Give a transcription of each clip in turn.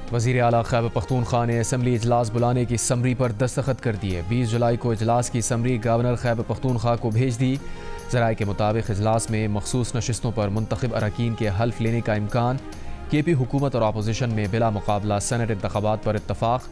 वज़ीर आला खैबर पख्तूनख्वा ने असम्बली इजलास बुलाने की समरी पर दस्तखत कर दिए। 20 जुलाई को इजलास की समरी गवर्नर खैबर पख्तूनख्वा को भेज दी। ज़राए के मुताबिक इजलास में मखसूस नशिस्तों पर मुंतखब अरकान के हल्फ लेने का इम्कान। KP हुकूमत और अपोजिशन में बिला मुकाबला सेनेट इंतखाबात पर इत्तफाक।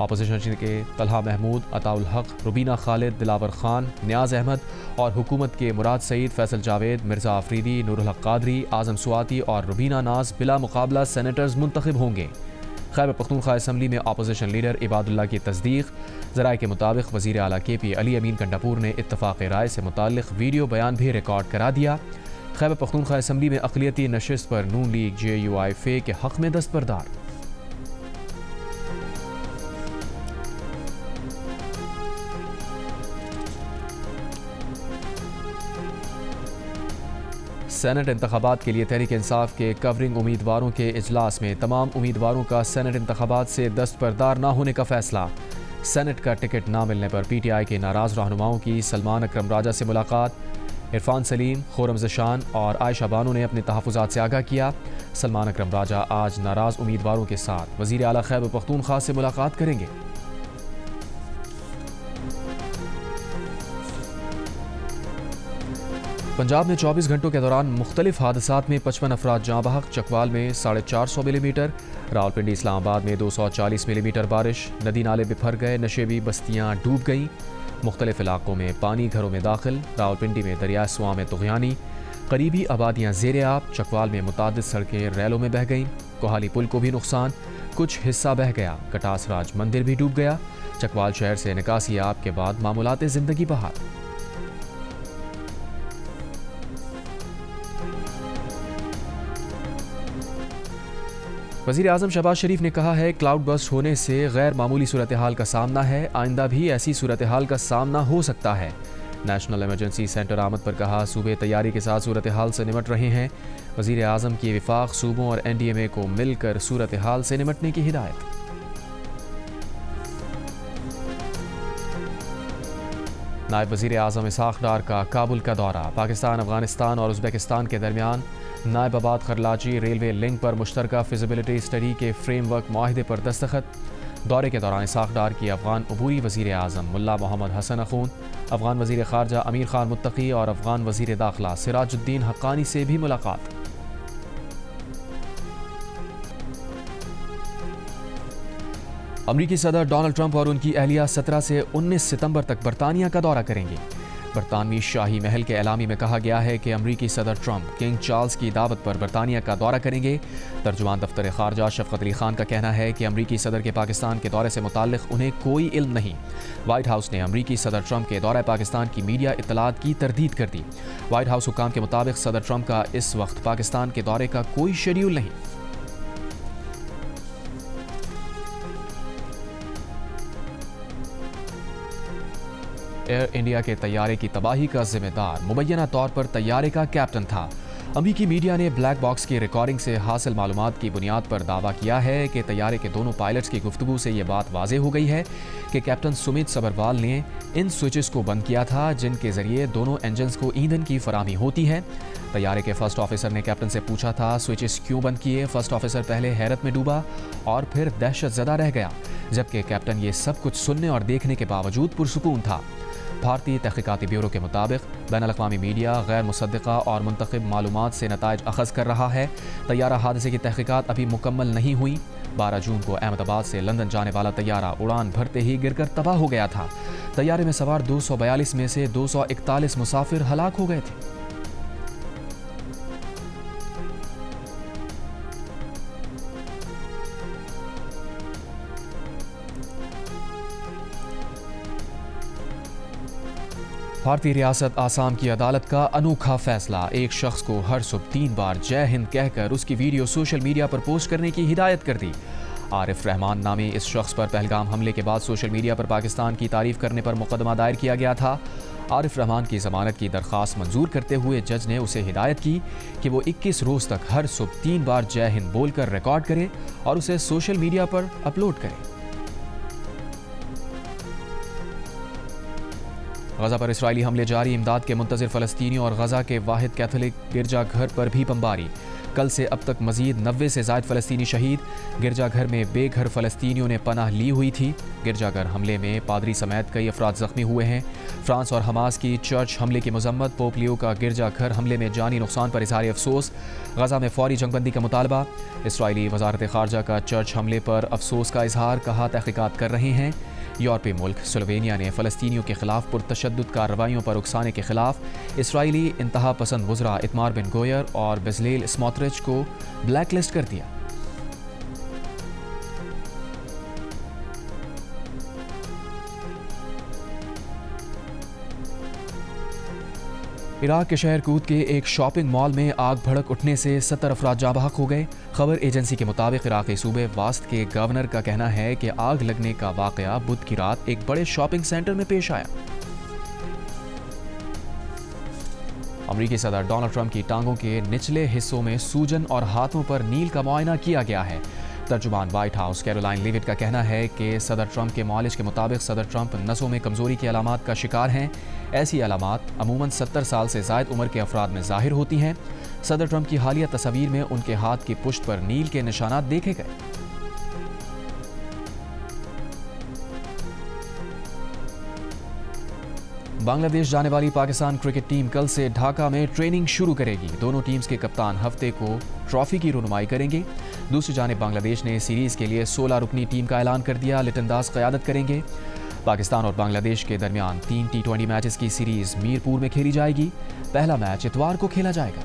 अपोजिशन के तलहा महमूद, अताउल हक, रुबीना खालिद, दिलावर खान, नियाज अहमद और हुकूमत के मुराद सईद, फैसल जावेद, मिर्ज़ा आफरीदी, नूरुल हक कादरी, आज़म सुआती और रुबीना नाज बिला मुकाबला सेनेटर्स मुंतखब होंगे। खैबर पख्तूनख्वा असम्बली में अपोजिशन लीडर इबादुल्ला की तस्दीक। ज़राए के मुताबिक वज़ीर आला KP अली अमीन कंडापुर ने इत्तफाक़ राय से मुताल्लिक़ वीडियो बयान भी रिकॉर्ड करा दिया। खैबर पख्तूनख्वा असम्बली में अक़लियती नशिस्त पर नून लीग JUI के हक़ में दस्तबरदार। सेनेट इंतखाबात के लिए तहरीक इंसाफ के कवरिंग उम्मीदवारों के इजलास में तमाम उम्मीदवारों का सेनेट इंतखाबात से दस्तबरदार न होने का फैसला। सेनेट का टिकट न मिलने पर PTI के नाराज़ रहनुमाओं की सलमान अकरम राजा से मुलाकात। इरफान सलीम, खुर्रम ज़शान और आयशा बानो ने अपने तहफ़्फ़ुज़ात से आगाह किया। सलमान अकरम राजा आज नाराज़ उम्मीदवारों के साथ वज़ीर आला खैबर पख्तूनख्वा से मुलाकात करेंगे। पंजाब में 24 घंटों के दौरान मुख्तलिफ हादसात में 55 अफराद जाँ बहक। चकवाल में 450 मिलीमीटर, रावलपिंडी इस्लामाबाद में 240 मिलीमीटर बारिश। नदी नाले बिफर गए, नशेबी बस्तियाँ डूब गईं। मुख्तलिफ इलाकों में पानी घरों में दाखिल। रावलपिंडी में दरिया स्वां में तुग़यानी। करीबी आबादियाँ ज़ेरे आब। चकवाल में मुतादिद सड़कें रैलों में बह गईं। कोहाली पुल को भी नुकसान, कुछ हिस्सा बह गया। कटास राज मंदिर भी डूब गया। चकवाल शहर से निकासी आब के बाद मामूलात ज़िंदगी बहाल। वज़ीर आज़म शहबाज शरीफ ने कहा है, क्लाउड बस्ट होने से गैर मामूली सूरत हाल का सामना है। आइंदा भी ऐसी सूरत हाल का सामना हो सकता है। नेशनल इमरजेंसी सेंटर आमद पर कहा, सूबे तैयारी के साथ सूरत हाल से निमट रहे हैं। वज़ीर आज़म की विफाक सूबों और NDMA को मिलकर सूरत हाल से निमटने की हिदायत। नायब वज़ीर आज़म इसहाक़ डार का काबुल का दौरा। पाकिस्तान, अफगानिस्तान और उज़्बेकिस्तान के दरमियान नायबाबाद खरलाची रेलवे लिंक पर मुश्तरका फिजिबिलिटी स्टडी के फ्रेमवर्क मुआहिदे पर दस्तखत। दौरे के दौरान इसहाक़ डार की अफ़गान अबूरी वज़ीर आज़म मुल्ला मोहम्मद हसन अख़ून, अफ़गान वज़ीर ख़ारजा अमीर ख़ान मुत्तक़ी और अफ़गान वज़ीर दाखिला सिराजुद्दीन हक़ानी से भी मुलाकात। अमरीकी सदर डोनाल्ड ट्रंप और उनकी अहलिया 17 से 19 सितंबर तक बरतानिया का दौरा करेंगे। बरतानवी शाही महल के एलामी में कहा गया है कि अमरीकी सदर ट्रंप किंग चार्ल्स की दावत पर बरतानिया का दौरा करेंगे। तर्जुमान दफ्तर ख़ारजा शफ़क़त अली ख़ान का कहना है कि अमरीकी सदर के पाकिस्तान के दौरे से मुताल्लिक़ उन्हें कोई इल्म नहीं। वाइट हाउस ने अमरीकी सदर ट्रंप के दौरे पाकिस्तान की मीडिया इत्तलात की तरदीद कर दी। वाइट हाउस हुक्काम के मुताबिक सदर ट्रंप का इस वक्त पाकिस्तान के दौरे का कोई शेड्यूल नहीं। एयर इंडिया के तैयारे की तबाही का जिम्मेदार मुबैना तौर पर तैयारे का कैप्टन था। अमरीकी मीडिया ने ब्लैक बॉक्स की रिकॉर्डिंग से हासिल मालूमात की बुनियाद पर दावा किया है कि तैयारे के दोनों पायलट्स की गुफ्तगू से ये बात वाज़ेह हो गई है कि कैप्टन सुमित सबरवाल ने इन स्विचेस को बंद किया था जिनके ज़रिए दोनों इंजन्स को ईंधन की फराहमी होती है। तैयारे के फर्स्ट ऑफिसर ने कैप्टन से पूछा था स्विचेस क्यों बंद किए। फर्स्ट ऑफिसर पहले हैरत में डूबा और फिर दहशत ज़दा रह गया, जबकि कैप्टन ये सब कुछ सुनने और देखने के बावजूद पुरसुकून था। भारतीय तहक़ीक़ाती ब्यूरो के मुताबिक बैनुल-अक़वामी मीडिया गैर मुसद्दिक़ा और मुंतखब मालूमात से नताइज अख़ज़ कर रहा है। तैयारा हादसे की तहक़ीक़ात अभी मुकम्मल नहीं हुई। 12 जून को अहमदाबाद से लंदन जाने वाला तैयारा उड़ान भरते ही गिरकर तबाह हो गया था। तैयारे में सवार 242 में से 241 मुसाफिर हलाक हो गए थे। भारतीय रियासत आसाम की अदालत का अनोखा फैसला। एक शख्स को हर सुबह 3 बार जय हिंद कहकर उसकी वीडियो सोशल मीडिया पर पोस्ट करने की हिदायत कर दी। आरिफ रहमान नामी इस शख्स पर पहलगाम हमले के बाद सोशल मीडिया पर पाकिस्तान की तारीफ करने पर मुकदमा दायर किया गया था। आरिफ रहमान की ज़मानत की दरख्वास्त मंजूर करते हुए जज ने उसे हिदायत की कि वो 21 रोज़ तक हर सुबह 3 बार जय हिंद बोलकर रिकॉर्ड करे और उसे सोशल मीडिया पर अपलोड करे। गजा पर इसराइली हमले जारी। इमदाद के मुंतज़िर फ़लस्तीनियों और गजा के वाहिद कैथोलिक गिरजाघर पर भी बमबारी। कल से अब तक मजीद 90 से ज़ायद फ़लस्तीनी शहीद। गिरजाघर में बेघर फ़लस्तीनियों ने पनाह ली हुई थी। गिरजाघर हमले में पादरी समेत कई अफराद ज़ख्मी हुए हैं। फ्रांस और हमास की चर्च हमले की मजम्मत। पोप लियो का गिरजाघर हमले में जानी नुकसान पर इज़हार अफसोस। गजा में फौरी जंगबंदी का मुतालबा। इसराइली वजारत खारजा का चर्च हमले पर अफसोस का इजहार, कहा तहकीकात कर रहे हैं। यूरोपीय मुल्क स्लोवेनिया ने फ़लस्तीनियों के खिलाफ पुरतशद्दुद कार्रवाइयों पर उकसाने के खिलाफ इसराइली इंतहा पसंद वज़रा इतमार बिन गोयर और बेज़लेल स्मोट्रिच को ब्लैक लिस्ट कर दिया। इराक के शहर कूद के एक शॉपिंग मॉल में आग भड़क उठने से 70 अफराद जाँ बहक हो गए। खबर एजेंसी के मुताबिक इराक़ी सूबे वास्त के गवर्नर का कहना है कि आग लगने का वाक़या बुध की रात एक बड़े शॉपिंग सेंटर में पेश आया। अमरीकी सदर डोनाल्ड ट्रंप की टांगों के निचले हिस्सों में सूजन और हाथों पर नील का मुआयना किया गया है। तर्जुमान व्हाइट हाउस कैरोलाइन लिविट का कहना है कि सदर ट्रंप के मालिज के मुताबिक सदर ट्रंप नसों में कमजोरी की अलामात का शिकार हैं। ऐसी अलामात अमूमन 70 साल से ज़ायद उम्र के अफराद में ज़ाहिर होती हैं। सदर ट्रंप की हालिया तस्वीर में उनके हाथ की पुश्त पर नील के निशानात देखे गए। बांग्लादेश जाने वाली पाकिस्तान क्रिकेट टीम कल से ढाका में ट्रेनिंग शुरू करेगी। दोनों टीम्स के कप्तान हफ्ते को ट्रॉफी की रुनुमाई करेंगे। दूसरी जानिब बांग्लादेश ने सीरीज के लिए 16 रुकनी टीम का ऐलान कर दिया। लिटन दास क़यादत करेंगे। पाकिस्तान और बांग्लादेश के दरमियान 3 T20 मैचेस की सीरीज मीरपुर में खेली जाएगी। पहला मैच इतवार को खेला जाएगा।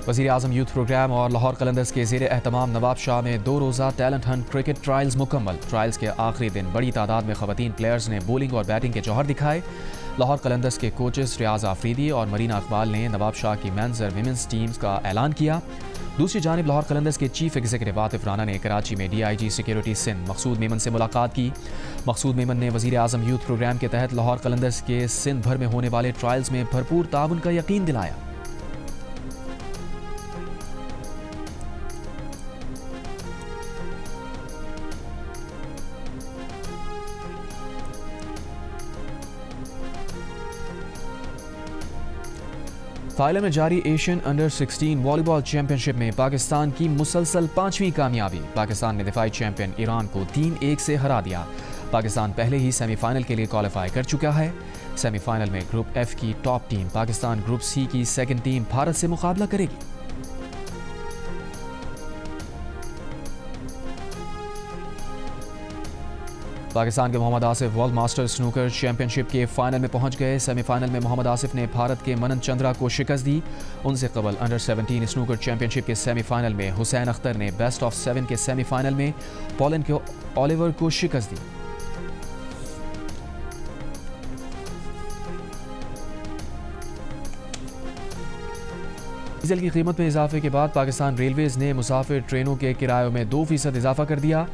वज़ीर-ए-आज़म यूथ प्रोग्राम और लाहौर कलंदर्स के ज़ेर एहतमाम नवाब शाह में 2 रोज़ा टैलेंट हंट क्रिकेट ट्रायल्स मुकम्मल। ट्रायल्स के आखिरी दिन बड़ी तादाद में ख़वातीन प्लेयर्स ने बॉलिंग और बैटिंग के जौहर दिखाए। लाहौर कलंदर्स के कोचेस रियाज आफरीदी और मरीना इकबाल ने नवाब शाह की मेंस और विमेंस टीम्स का ऐलान किया। दूसरी जानिब लाहौर कलंदर्स के चीफ एग्जीक्यूटिव आतिफ राना ने कराची में DIG सिक्योरिटी सिंध मकसूद मेमन से मुलाकात की। मकसूद मेमन ने वज़ीर-ए-आज़म यूथ प्रोग्राम के तहत लाहौर कलंदर्स के सिंध भर में होने वाले ट्रायल्स में भरपूर ताउन का यकीन दिलाया। फाइनल में जारी एशियन अंडर 16 वॉलीबॉल चैंपियनशिप में पाकिस्तान की मुसलसल 5वीं कामयाबी। पाकिस्तान ने दिफाई चैंपियन ईरान को 3-1 से हरा दिया। पाकिस्तान पहले ही सेमीफाइनल के लिए क्वालिफाई कर चुका है। सेमीफाइनल में ग्रुप F की top team Pakistan, group C की सेकंड टीम भारत से मुकाबला करेगी। पाकिस्तान के Mohammad Asif world master snooker championship के फाइनल में पहुंच गए। सेमीफाइनल में मोहम्मद आसिफ ने भारत के मनन चंद्रा को शिकस्त दी। उनसे कबल अंडर 17 स्नूकर चैंपियनशिप के सेमीफाइनल में हुसैन अख्तर ने बेस्ट ऑफ 7 के सेमीफाइनल में पोलैंड के ओलिवर को शिकस्त दी। डीजल की कीमत में इजाफे के बाद पाकिस्तान रेलवेज ने मुसाफिर ट्रेनों के किरायों में 2% इजाफा कर दिया।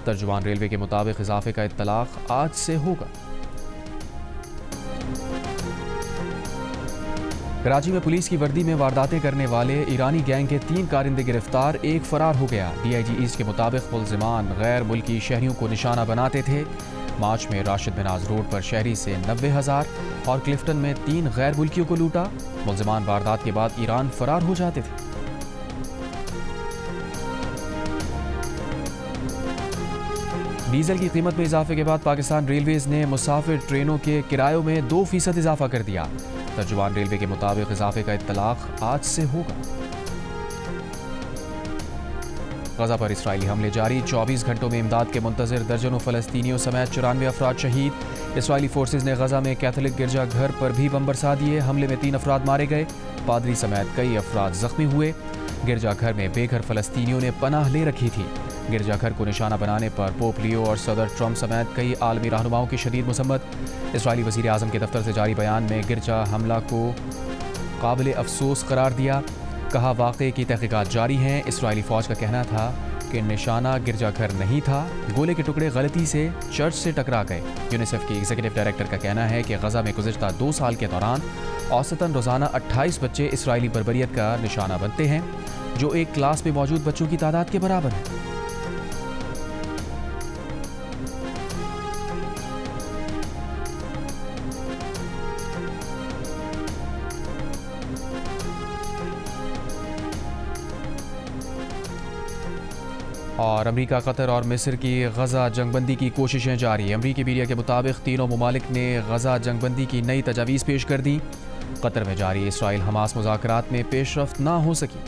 तर्जुमान रेलवे के मुताबिक इजाफे का इत्तलाक आज से होगा। कराची में पुलिस की वर्दी में वारदातें करने वाले ईरानी गैंग के 3 कारिंदे गिरफ्तार, एक फरार हो गया। DIG ईस्ट के मुताबिक मुल्जिमान गैर मुल्की शहरियों को निशाना बनाते थे। मार्च में राशिद बिनाज रोड पर शहरी से 90,000 और क्लिफ्टन में 3 गैर मुल्कियों को लूटा। मुल्जिमान वारदात के बाद ईरान फरार हो जाते थे। डीजल की कीमत में इजाफे के बाद पाकिस्तान रेलवेज ने मुसाफिर ट्रेनों के किरायों में 2% इजाफा कर दिया। तर्जुमान रेलवे के मुताबिक इजाफे का इत्तलाक आज से होगा। गजा पर इसराइली हमले जारी, 24 घंटों में इमदाद के मुंतजर दर्जनों फलस्तीनियों समेत 94 अफराद शहीद। इसराइली फोर्सेज ने गजा में कैथोलिक गिरजाघर पर भी बम बरसा दिए। हमले में 3 अफराद मारे गए, पादरी समेत कई अफराद जख्मी हुए। गिरजाघर में बेघर फलस्तीनियों ने पनाह ले रखी थी। गिरजाघर को निशाना बनाने पर पोप लियो और सदर ट्रंप समेत कई आलमी रहनुमाओं की शदीद मुसम्मत। इसराइली वज़ीर-ए-आज़म के दफ्तर से जारी बयान में गिरजा हमला को काबिल अफसोस करार दिया। कहा वाक़े की तहक़ीक़ात जारी हैं। इसराइली फ़ौज का कहना था कि निशाना गिरजाघर नहीं था, गोले के टुकड़े गलती से चर्च से टकरा गए। यूनिसेफ के एग्जीक्यूटिव डायरेक्टर का कहना है कि गजा में गुज़िश्ता 2 साल के दौरान औसतन रोज़ाना 28 बच्चे इसराइली बर्बरियत का निशाना बनते हैं, जो एक क्लास में मौजूद बच्चों की तादाद के बराबर है। और अमेरिका, कतर और मिस्र की गजा जंगबंदी की कोशिशें जारी। अमेरिकी मीडिया के मुताबिक तीनों ममालिक ने गजा जंगबंदी की नई तजावीज़ पेश कर दी। कतर में जारी इसराइल हमास मुज़ाकरात में पेशरफ्त ना हो सकी।